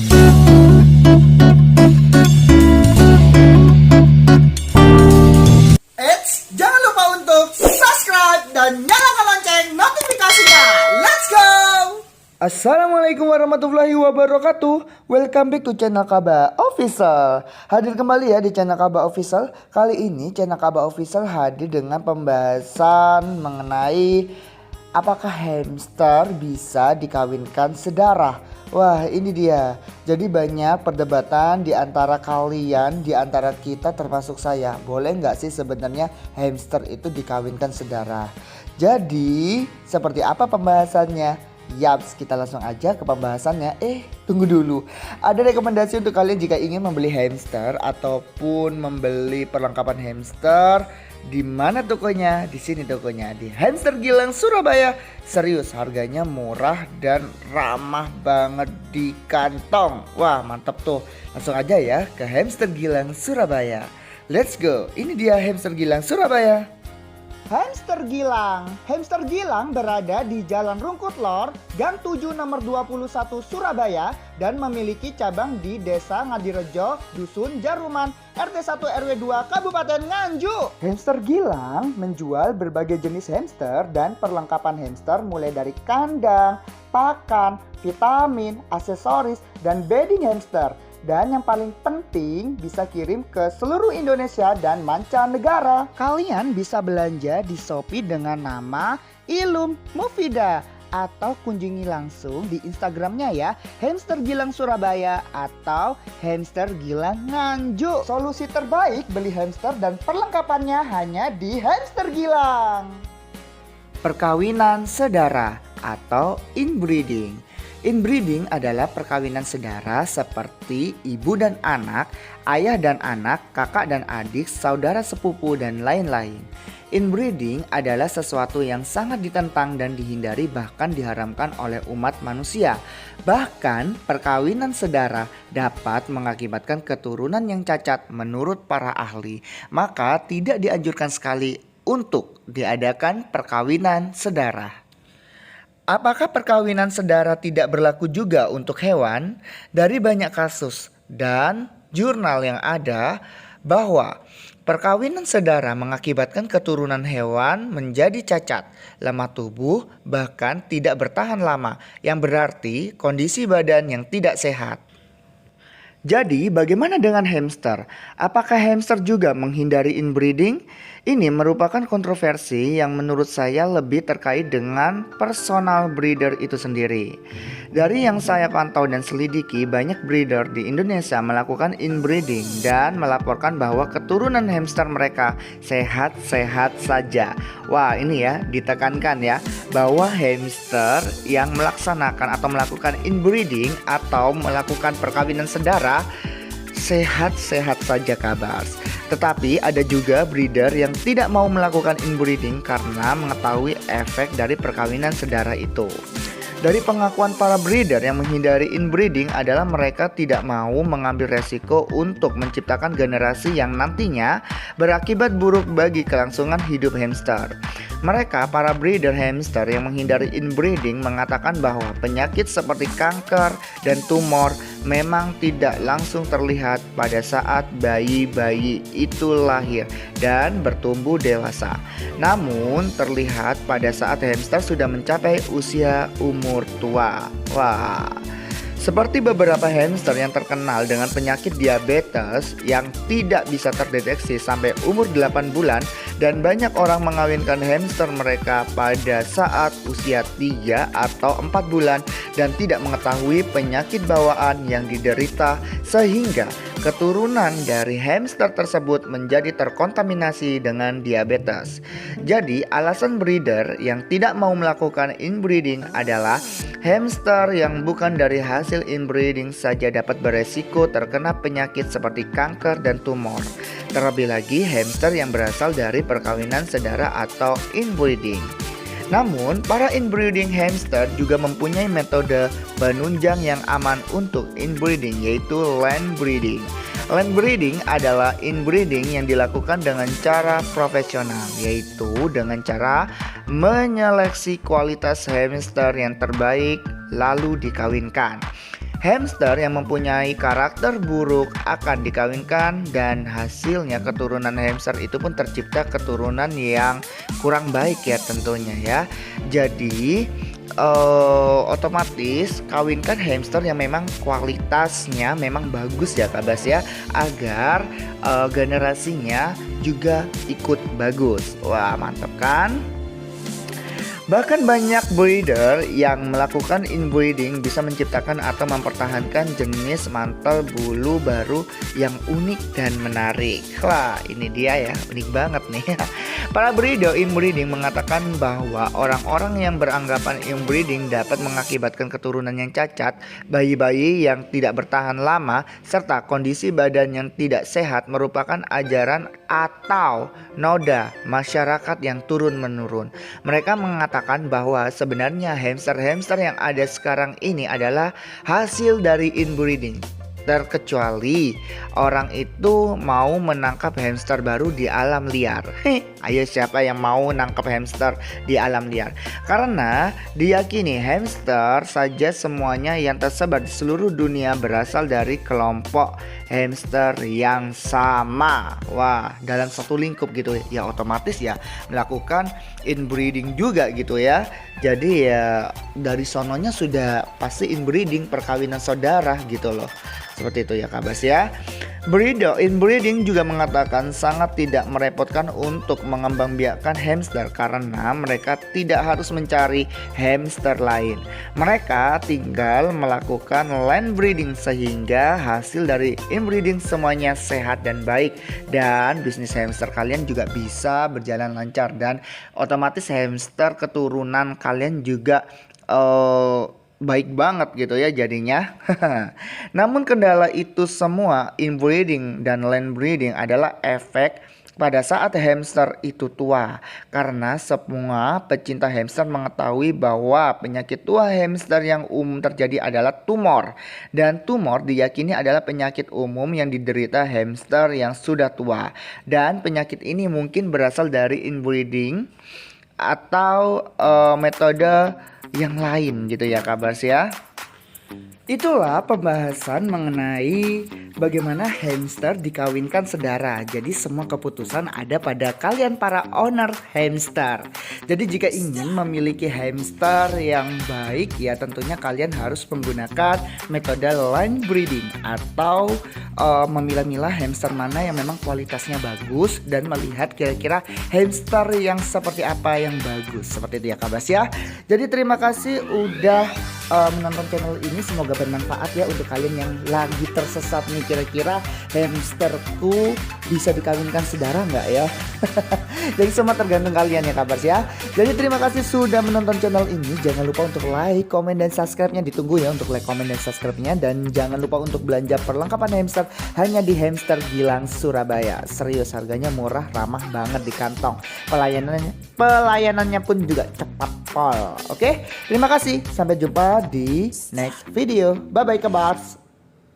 Eits, jangan lupa untuk subscribe dan nyalakan lonceng notifikasinya. Let's go! Assalamualaikum warahmatullahi wabarakatuh. Welcome back to channel Kaba Official. Hadir kembali ya di channel Kaba Official. Kali ini channel Kaba Official hadir dengan pembahasan mengenai apakah hamster bisa dikawinkan sedarah. Wah, ini dia. Jadi banyak perdebatan di antara kalian, di antara kita termasuk saya. Boleh nggak sih sebenarnya hamster itu dikawinkan sedarah? Jadi seperti apa pembahasannya? Yaps, kita langsung aja ke pembahasannya. Tunggu dulu. Ada rekomendasi untuk kalian jika ingin membeli hamster ataupun membeli perlengkapan hamster. Di mana tokonya? Di sini tokonya, di Hamster Gilang Surabaya. Serius, harganya murah dan ramah banget di kantong. Wah, mantap tuh. Langsung aja ya ke Hamster Gilang Surabaya. Let's go. Ini dia Hamster Gilang Surabaya. Hamster Gilang berada di Jalan Rungkut Lor, Gang 7 nomor 21 Surabaya dan memiliki cabang di Desa Ngadirejo, Dusun Jaruman, RT 1 RW 2 Kabupaten Nganjuk. Hamster Gilang menjual berbagai jenis hamster dan perlengkapan hamster mulai dari kandang, pakan, vitamin, aksesoris, dan bedding hamster. Dan yang paling penting bisa kirim ke seluruh Indonesia dan mancanegara. Kalian bisa belanja di Shopee dengan nama Ilum Mufida atau kunjungi langsung di Instagramnya ya, Hamster Gilang Surabaya atau Hamster Gilang Nganjuk. Solusi terbaik beli hamster dan perlengkapannya hanya di Hamster Gilang. Perkawinan sedara atau inbreeding. Inbreeding adalah perkawinan sedara seperti ibu dan anak, ayah dan anak, kakak dan adik, saudara sepupu, dan lain-lain. Inbreeding adalah sesuatu yang sangat ditentang dan dihindari, bahkan diharamkan oleh umat manusia. Bahkan perkawinan sedara dapat mengakibatkan keturunan yang cacat menurut para ahli. Maka tidak dianjurkan sekali untuk diadakan perkawinan sedara. Apakah perkawinan sedara tidak berlaku juga untuk hewan? Dari banyak kasus dan jurnal yang ada bahwa perkawinan sedara mengakibatkan keturunan hewan menjadi cacat, lemah tubuh, bahkan tidak bertahan lama, yang berarti kondisi badan yang tidak sehat. Jadi bagaimana dengan hamster? Apakah hamster juga menghindari inbreeding? Ini merupakan kontroversi yang menurut saya lebih terkait dengan personal breeder itu sendiri. Dari yang saya pantau dan selidiki, banyak breeder di Indonesia melakukan inbreeding dan melaporkan bahwa keturunan hamster mereka sehat-sehat saja. Wah, ini ya ditekankan ya, bahwa hamster yang melaksanakan atau melakukan inbreeding atau melakukan perkawinan sedara sehat-sehat saja kabar. Tetapi ada juga breeder yang tidak mau melakukan inbreeding karena mengetahui efek dari perkawinan sedara itu. Dari pengakuan para breeder yang menghindari inbreeding adalah mereka tidak mau mengambil resiko untuk menciptakan generasi yang nantinya berakibat buruk bagi kelangsungan hidup hamster. Mereka, para breeder hamster yang menghindari inbreeding, mengatakan bahwa penyakit seperti kanker dan tumor memang tidak langsung terlihat pada saat bayi-bayi itu lahir dan bertumbuh dewasa. Namun terlihat pada saat hamster sudah mencapai usia umur tua. Wah, seperti beberapa hamster yang terkenal dengan penyakit diabetes yang tidak bisa terdeteksi sampai umur 8 bulan, dan banyak orang mengawinkan hamster mereka pada saat usia 3 atau 4 bulan dan tidak mengetahui penyakit bawaan yang diderita, sehingga keturunan dari hamster tersebut menjadi terkontaminasi dengan diabetes. Jadi alasan breeder yang tidak mau melakukan inbreeding adalah hamster yang bukan dari hasil inbreeding saja dapat beresiko terkena penyakit seperti kanker dan tumor. Terlebih lagi hamster yang berasal dari perkawinan sedara atau inbreeding. Namun, para inbreeding hamster juga mempunyai metode penunjang yang aman untuk inbreeding, yaitu land breeding. Land breeding adalah inbreeding yang dilakukan dengan cara profesional, yaitu dengan cara menyeleksi kualitas hamster yang terbaik lalu dikawinkan. Hamster yang mempunyai karakter buruk akan dikawinkan dan hasilnya keturunan hamster itu pun tercipta keturunan yang kurang baik ya tentunya ya. Jadi otomatis kawinkan hamster yang memang kualitasnya memang bagus ya Kabas ya, agar generasinya juga ikut bagus. Wah, mantap kan? Bahkan banyak breeder yang melakukan inbreeding bisa menciptakan atau mempertahankan jenis mantel bulu baru yang unik dan menarik. Wah, ini dia ya, unik banget nih. Para breeder inbreeding mengatakan bahwa orang-orang yang beranggapan inbreeding dapat mengakibatkan keturunan yang cacat, bayi-bayi yang tidak bertahan lama, serta kondisi badan yang tidak sehat merupakan ajaran atau noda masyarakat yang turun-menurun. Mereka mengatakan bahwa sebenarnya hamster-hamster yang ada sekarang ini adalah hasil dari inbreeding, terkecuali orang itu mau menangkap hamster baru di alam liar. Ayo, siapa yang mau nangkap hamster di alam liar? Karena diyakini hamster saja semuanya yang tersebar di seluruh dunia berasal dari kelompok hamster yang sama. Wah, dalam satu lingkup gitu ya, otomatis ya melakukan inbreeding juga gitu ya. Jadi ya dari sononya sudah pasti inbreeding, perkawinan saudara gitu loh. Seperti itu ya Kabas ya. Breeder inbreeding juga mengatakan sangat tidak merepotkan untuk mengembangbiakkan hamster karena mereka tidak harus mencari hamster lain. Mereka tinggal melakukan land breeding sehingga hasil dari inbreeding semuanya sehat dan baik, dan bisnis hamster kalian juga bisa berjalan lancar dan otomatis hamster keturunan kalian juga baik banget gitu ya jadinya. Namun kendala itu semua, inbreeding dan land breeding, adalah efek pada saat hamster itu tua. Karena semua pecinta hamster mengetahui bahwa penyakit tua hamster yang umum terjadi adalah tumor. Dan tumor diyakini adalah penyakit umum yang diderita hamster yang sudah tua. Dan penyakit ini mungkin berasal dari inbreeding atau metode yang lain gitu ya Kabas ya. Itulah pembahasan mengenai bagaimana hamster dikawinkan sedara. Jadi semua keputusan ada pada kalian para owner hamster. Jadi jika ingin memiliki hamster yang baik ya tentunya kalian harus menggunakan metode line breeding atau memilah-milah hamster mana yang memang kualitasnya bagus dan melihat kira-kira hamster yang seperti apa yang bagus. Seperti itu ya Kabas ya. Jadi terima kasih udah menonton channel ini, semoga bermanfaat ya untuk kalian yang lagi tersesat nih, kira-kira hamsterku bisa dikawinkan sedara nggak ya. Jadi semua tergantung kalian ya Kabas ya. Jadi terima kasih sudah menonton channel ini. Jangan lupa untuk like, komen, dan subscribe-nya. Ditunggu ya untuk like, komen, dan subscribe-nya. Dan jangan lupa untuk belanja perlengkapan hamster hanya di Hamster Gilang Surabaya. Serius, harganya murah, ramah banget di kantong. Pelayanannya pun juga cepat pol. Oke, terima kasih. Sampai jumpa di next video. Bye bye Kabas.